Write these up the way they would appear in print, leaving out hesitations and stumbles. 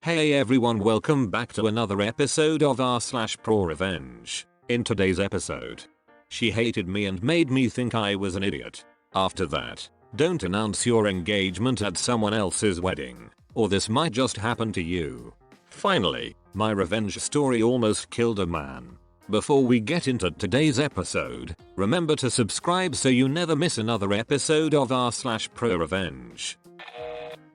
Hey everyone, welcome back to another episode of r/ProRevenge. In today's episode, she hated me and made me think I was an idiot. After that, don't announce your engagement at someone else's wedding, or this might just happen to you. Finally, my revenge story almost killed a man. Before we get into today's episode, remember to subscribe so you never miss another episode of r/ProRevenge.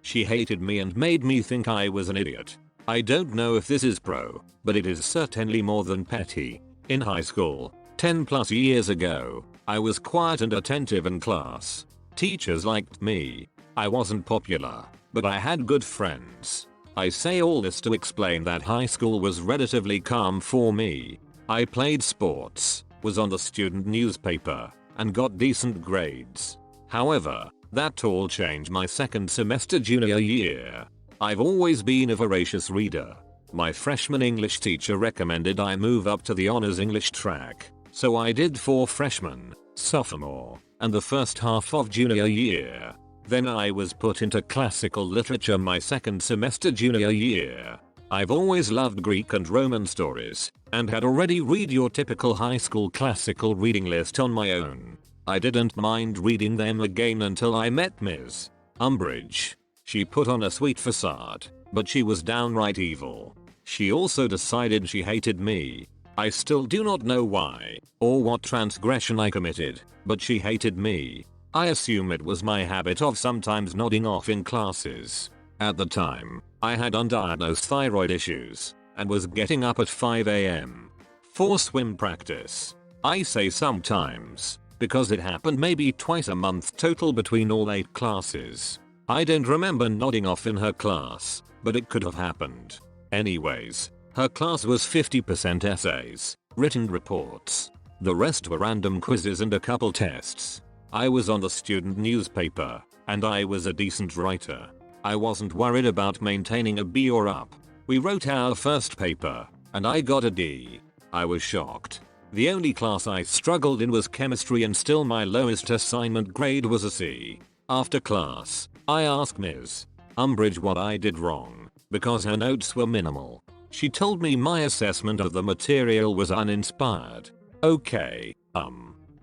She hated me and made me think I was an idiot. I don't know if this is pro, but it is certainly more than petty. In high school, 10 plus years ago, I was quiet and attentive in class. Teachers liked me. I wasn't popular, but I had good friends. I say all this to explain that high school was relatively calm for me. I played sports, was on the student newspaper, and got decent grades. However, that all changed my second semester junior year. I've always been a voracious reader. My freshman English teacher recommended I move up to the honors English track, so I did for freshman, sophomore, and the first half of junior year. Then I was put into classical literature my second semester junior year. I've always loved Greek and Roman stories, and had already read your typical high school classical reading list on my own. I didn't mind reading them again until I met Ms. Umbridge. She put on a sweet facade, but she was downright evil. She also decided she hated me. I still do not know why, or what transgression I committed, but she hated me. I assume it was my habit of sometimes nodding off in classes. At the time, I had undiagnosed thyroid issues, and was getting up at 5 AM for swim practice. I say sometimes, because it happened maybe twice a month total between all 8 classes. I don't remember nodding off in her class, but it could have happened. Anyways, her class was 50% essays, written reports. The rest were random quizzes and a couple tests. I was on the student newspaper, and I was a decent writer. I wasn't worried about maintaining a B or up. We wrote our first paper, and I got a D. I was shocked. The only class I struggled in was chemistry, and still my lowest assignment grade was a C. After class, I asked Ms. Umbridge what I did wrong, because her notes were minimal. She told me my assessment of the material was uninspired. Okay,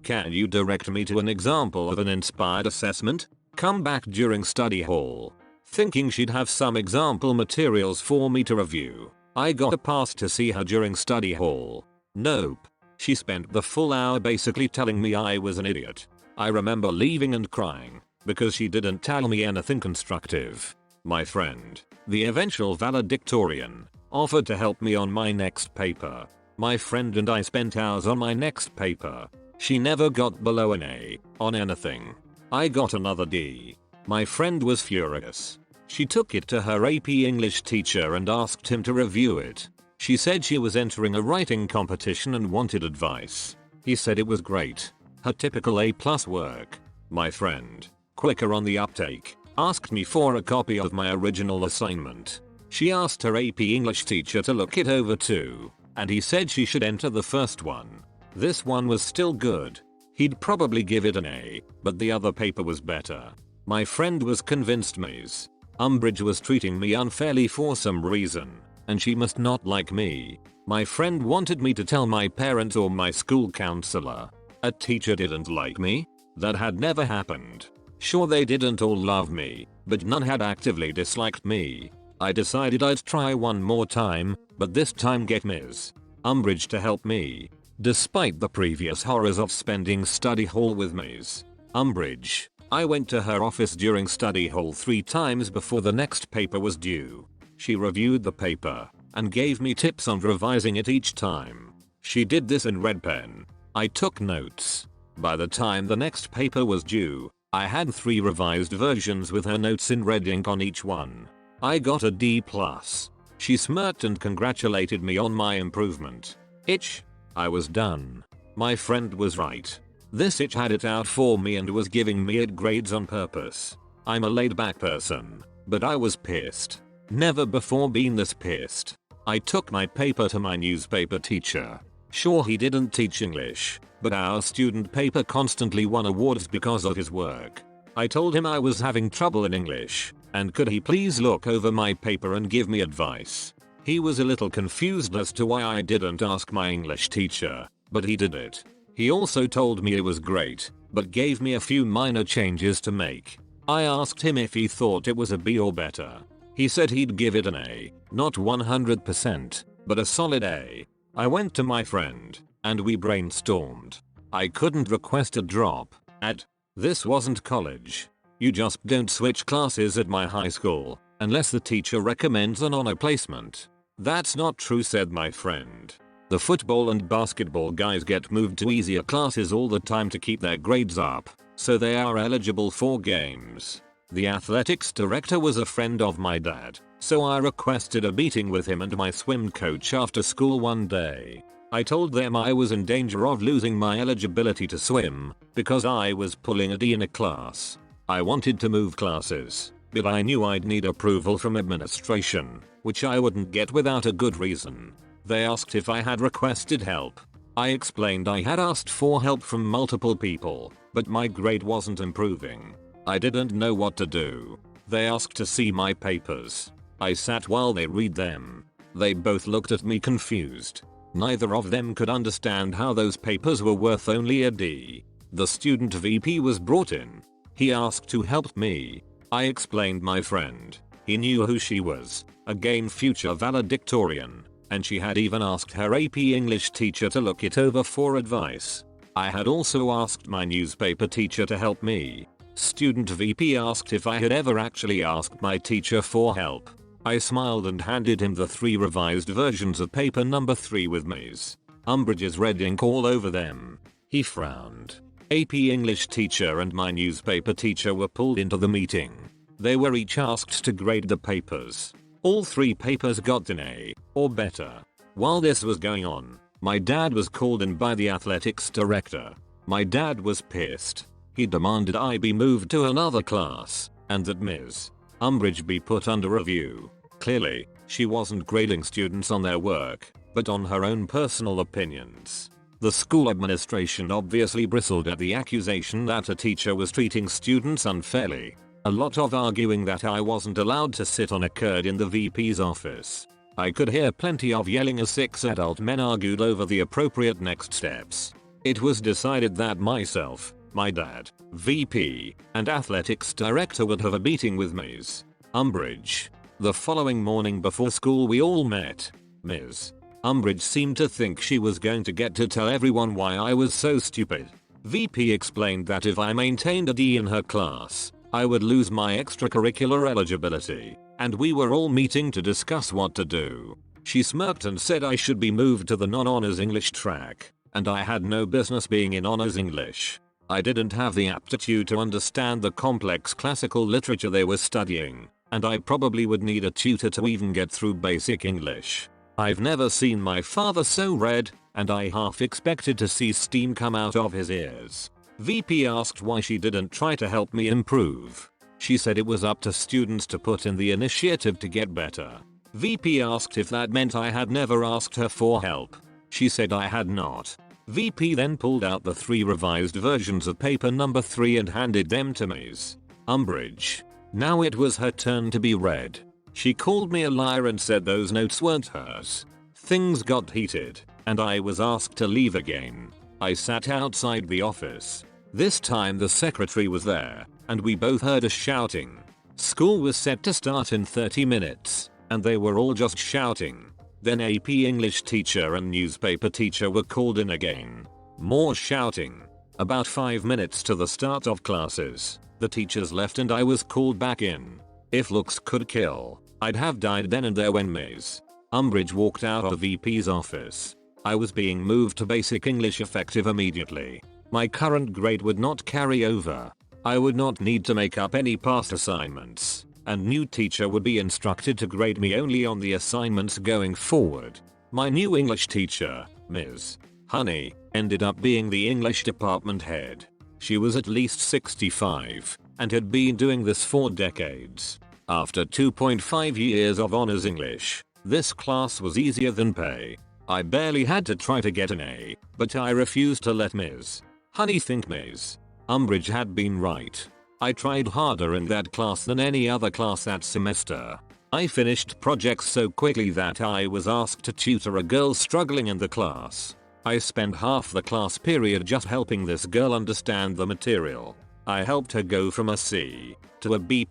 can you direct me to an example of an inspired assessment? Come back during study hall. Thinking she'd have some example materials for me to review, I got a pass to see her during study hall. Nope. She spent the full hour basically telling me I was an idiot. I remember leaving and crying, because she didn't tell me anything constructive. My friend, the eventual valedictorian, offered to help me on my next paper. My friend and I spent hours on my next paper. She never got below an A on anything. I got another D. My friend was furious. She took it to her AP English teacher and asked him to review it. She said she was entering a writing competition and wanted advice. He said it was great. Her typical A+ work. My friend, quicker on the uptake, asked me for a copy of my original assignment. She asked her AP English teacher to look it over too, and he said she should enter the first one. This one was still good. He'd probably give it an A, but the other paper was better. My friend was convinced Ms. Umbridge was treating me unfairly for some reason, and she must not like me. My friend wanted me to tell my parents or my school counselor. A teacher didn't like me? That had never happened. Sure, they didn't all love me, but none had actively disliked me. I decided I'd try one more time, but this time get Ms. Umbridge to help me. Despite the previous horrors of spending study hall with Ms. Umbridge, I went to her office during study hall 3 times before the next paper was due. She reviewed the paper and gave me tips on revising it each time. She did this in red pen. I took notes. By the time the next paper was due, I had 3 revised versions with her notes in red ink on each one. I got a D+. She smirked and congratulated me on my improvement. Itch. I was done. My friend was right. This itch had it out for me and was giving me 8 grades on purpose. I'm a laid-back person, but I was pissed. Never before been this pissed. I took my paper to my newspaper teacher. Sure, he didn't teach English, but our student paper constantly won awards because of his work. I told him I was having trouble in English, and could he please look over my paper and give me advice. He was a little confused as to why I didn't ask my English teacher, but he did it. He also told me it was great, but gave me a few minor changes to make. I asked him if he thought it was a B or better. He said he'd give it an A, not 100%, but a solid A. I went to my friend, and we brainstormed. I couldn't request a drop. This wasn't college. You just don't switch classes at my high school, unless the teacher recommends an honor placement. That's not true, said my friend. The football and basketball guys get moved to easier classes all the time to keep their grades up, so they are eligible for games. The athletics director was a friend of my dad, so I requested a meeting with him and my swim coach after school one day. I told them I was in danger of losing my eligibility to swim because I was pulling a D in a class. I wanted to move classes, but I knew I'd need approval from administration, which I wouldn't get without a good reason. They asked if I had requested help. I explained I had asked for help from multiple people, but my grade wasn't improving. I didn't know what to do. They asked to see my papers. I sat while they read them. They both looked at me confused. Neither of them could understand how those papers were worth only a D. The student VP was brought in. He asked to help me. I explained my friend. He knew who she was, again future valedictorian, and she had even asked her AP English teacher to look it over for advice. I had also asked my newspaper teacher to help me. Student VP asked if I had ever actually asked my teacher for help. I smiled and handed him the 3 revised versions of paper number 3 with Ms. Umbridge's red ink all over them. He frowned. AP English teacher and my newspaper teacher were pulled into the meeting. They were each asked to grade the papers. All 3 papers got an A, or better. While this was going on, my dad was called in by the athletics director. My dad was pissed. He demanded I be moved to another class, and that Ms. Umbridge be put under review. Clearly, she wasn't grading students on their work, but on her own personal opinions. The school administration obviously bristled at the accusation that a teacher was treating students unfairly. A lot of arguing that I wasn't allowed to sit on occurred in the VP's office. I could hear plenty of yelling as 6 adult men argued over the appropriate next steps. It was decided that myself, my dad, VP, and athletics director would have a meeting with Ms. Umbridge. The following morning before school we all met. Ms. Umbridge seemed to think she was going to get to tell everyone why I was so stupid. VP explained that if I maintained a D in her class, I would lose my extracurricular eligibility, and we were all meeting to discuss what to do. She smirked and said I should be moved to the non-honors English track, and I had no business being in honors English. I didn't have the aptitude to understand the complex classical literature they were studying, and I probably would need a tutor to even get through basic English. I've never seen my father so red, and I half expected to see steam come out of his ears. VP asked why she didn't try to help me improve. She said it was up to students to put in the initiative to get better. VP asked if that meant I had never asked her for help. She said I had not. VP then pulled out the 3 revised versions of paper number 3 and handed them to Ms. Umbridge. Now it was her turn to be read. She called me a liar and said those notes weren't hers. Things got heated, and I was asked to leave again. I sat outside the office. This time the secretary was there, and we both heard us shouting. School was set to start in 30 minutes, and they were all just shouting. Then AP English teacher and newspaper teacher were called in again. More shouting. About 5 minutes to the start of classes, the teachers left and I was called back in. If looks could kill, I'd have died then and there when Ms. Umbridge walked out of the VP's office. I was being moved to basic English effective immediately. My current grade would not carry over. I would not need to make up any past assignments, and new teacher would be instructed to grade me only on the assignments going forward. My new English teacher, Ms. Honey, ended up being the English department head. She was at least 65 and had been doing this for decades. After 2.5 years of honors English, this class was easier than pay. I barely had to try to get an A, but I refused to let Ms. Honey think Ms. Umbridge had been right. I tried harder in that class than any other class that semester. I finished projects so quickly that I was asked to tutor a girl struggling in the class. I spent half the class period just helping this girl understand the material. I helped her go from a C to a B+.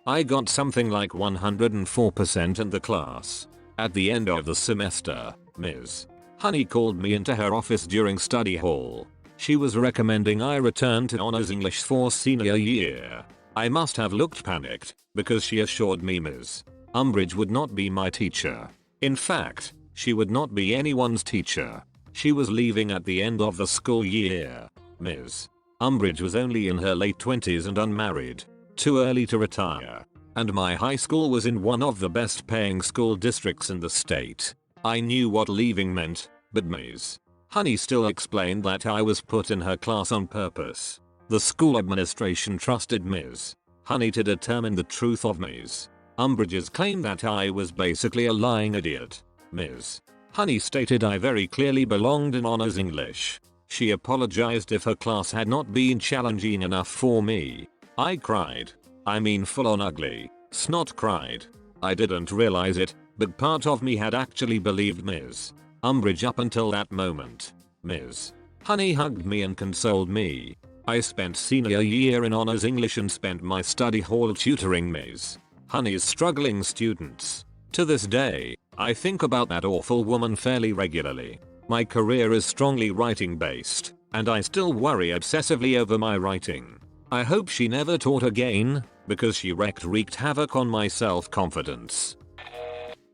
I got something like 104% in the class. At the end of the semester, Ms. Honey called me into her office during study hall. She was recommending I return to Honors English for senior year. I must have looked panicked, because she assured me Ms. Umbridge would not be my teacher. In fact, she would not be anyone's teacher. She was leaving at the end of the school year. Ms. Umbridge was only in her late 20s and unmarried. Too early to retire. And my high school was in one of the best paying school districts in the state. I knew what leaving meant, but Ms. Honey still explained that I was put in her class on purpose. The school administration trusted Ms. Honey to determine the truth of Ms. Umbridge's claim that I was basically a lying idiot. Ms. Honey stated I very clearly belonged in Honors English. She apologized if her class had not been challenging enough for me. I cried. I mean full on ugly. Snot cried. I didn't realize it, but part of me had actually believed Ms. Umbridge up until that moment. Ms. Honey hugged me and consoled me. I spent senior year in Honors English and spent my study hall tutoring Ms. Honey's struggling students. To this day, I think about that awful woman fairly regularly. My career is strongly writing based, and I still worry obsessively over my writing. I hope she never taught again, because she wreaked havoc on my self-confidence.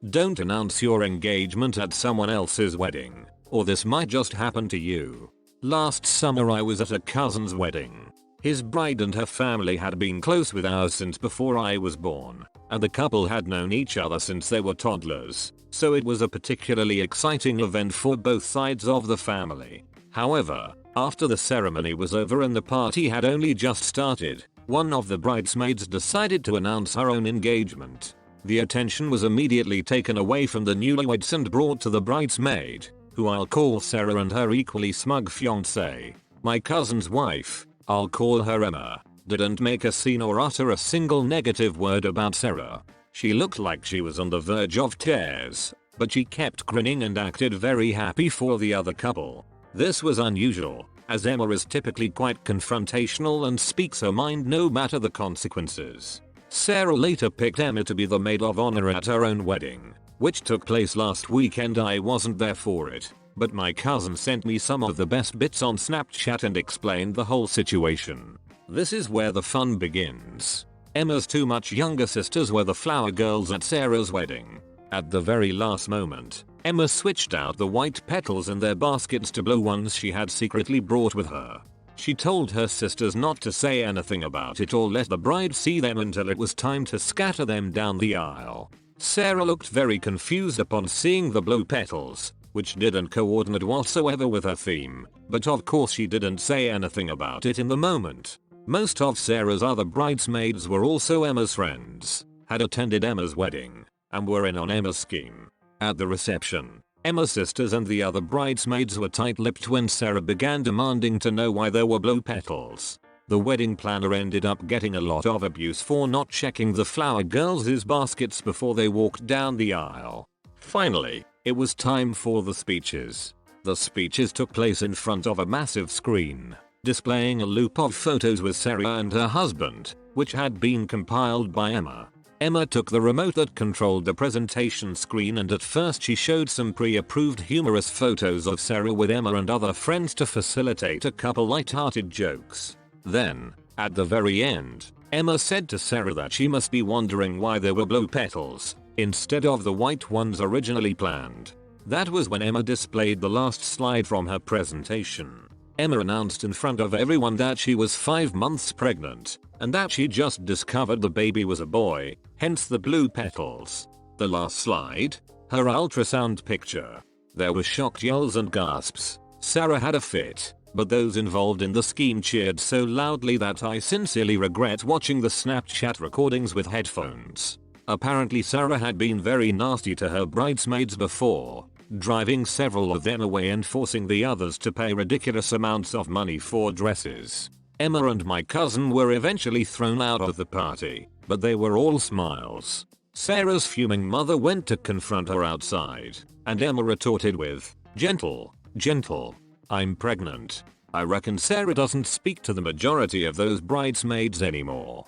Don't announce your engagement at someone else's wedding, or this might just happen to you. Last summer I was at a cousin's wedding. His bride and her family had been close with ours since before I was born, and the couple had known each other since they were toddlers, so it was a particularly exciting event for both sides of the family. However, after the ceremony was over and the party had only just started, one of the bridesmaids decided to announce her own engagement. The attention was immediately taken away from the newlyweds and brought to the bridesmaid, who I'll call Sarah, and her equally smug fiancé. My cousin's wife, I'll call her Emma, didn't make a scene or utter a single negative word about Sarah. She looked like she was on the verge of tears, but she kept grinning and acted very happy for the other couple. This was unusual, as Emma is typically quite confrontational and speaks her mind no matter the consequences. Sarah later picked Emma to be the maid of honor at her own wedding, which took place last weekend. I wasn't there for it, but my cousin sent me some of the best bits on Snapchat and explained the whole situation. This is where the fun begins. Emma's two much younger sisters were the flower girls at Sarah's wedding. At the very last moment, Emma switched out the white petals in their baskets to blue ones she had secretly brought with her. She told her sisters not to say anything about it or let the bride see them until it was time to scatter them down the aisle. Sarah looked very confused upon seeing the blue petals, which didn't coordinate whatsoever with her theme, but of course she didn't say anything about it in the moment. Most of Sarah's other bridesmaids were also Emma's friends, had attended Emma's wedding, and were in on Emma's scheme. At the reception, Emma's sisters and the other bridesmaids were tight-lipped when Sarah began demanding to know why there were blue petals. The wedding planner ended up getting a lot of abuse for not checking the flower girls' baskets before they walked down the aisle. Finally, it was time for the speeches. The speeches took place in front of a massive screen, displaying a loop of photos with Sarah and her husband, which had been compiled by Emma. Emma took the remote that controlled the presentation screen, and at first she showed some pre-approved humorous photos of Sarah with Emma and other friends to facilitate a couple light-hearted jokes. Then, at the very end, Emma said to Sarah that she must be wondering why there were blue petals instead of the white ones originally planned. That was when Emma displayed the last slide from her presentation. Emma announced in front of everyone that she was 5 months pregnant, and that she just discovered the baby was a boy, hence the blue petals. The last slide? Her ultrasound picture. There were shocked yells and gasps. Sarah had a fit, but those involved in the scheme cheered so loudly that I sincerely regret watching the Snapchat recordings with headphones. Apparently Sarah had been very nasty to her bridesmaids before, driving several of them away and forcing the others to pay ridiculous amounts of money for dresses. Emma and my cousin were eventually thrown out of the party, but they were all smiles. Sarah's fuming mother went to confront her outside, and Emma retorted with, "Gentle, gentle. I'm pregnant." I reckon Sarah doesn't speak to the majority of those bridesmaids anymore.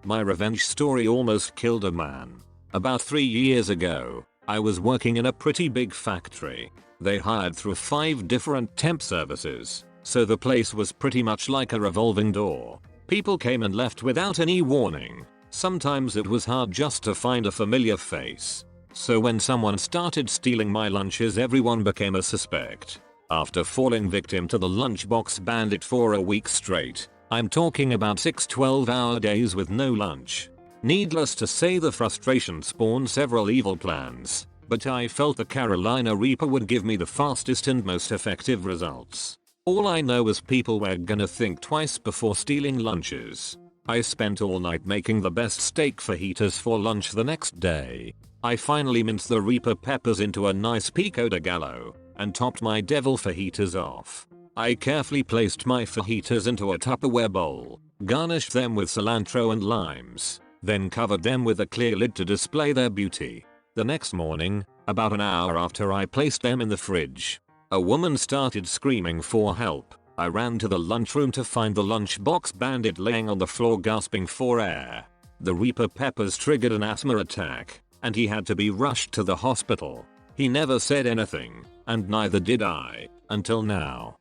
My revenge story almost killed a man. About 3 years ago, I was working in a pretty big factory. They hired through 5 different temp services, so the place was pretty much like a revolving door. People came and left without any warning. Sometimes it was hard just to find a familiar face. So when someone started stealing my lunches, everyone became a suspect. After falling victim to the Lunchbox Bandit for a week straight, I'm talking about 6 12-hour days with no lunch. Needless to say, the frustration spawned several evil plans, but I felt the Carolina Reaper would give me the fastest and most effective results. All I know is people were gonna think twice before stealing lunches. I spent all night making the best steak fajitas for lunch the next day. I finally minced the Reaper peppers into a nice pico de gallo and topped my devil fajitas off. I carefully placed my fajitas into a Tupperware bowl, garnished them with cilantro and limes, then covered them with a clear lid to display their beauty. The next morning, about an hour after I placed them in the fridge, a woman started screaming for help. I ran to the lunchroom to find the Lunchbox Bandit laying on the floor gasping for air. The Reaper peppers triggered an asthma attack, and he had to be rushed to the hospital. He never said anything, and neither did I, until now.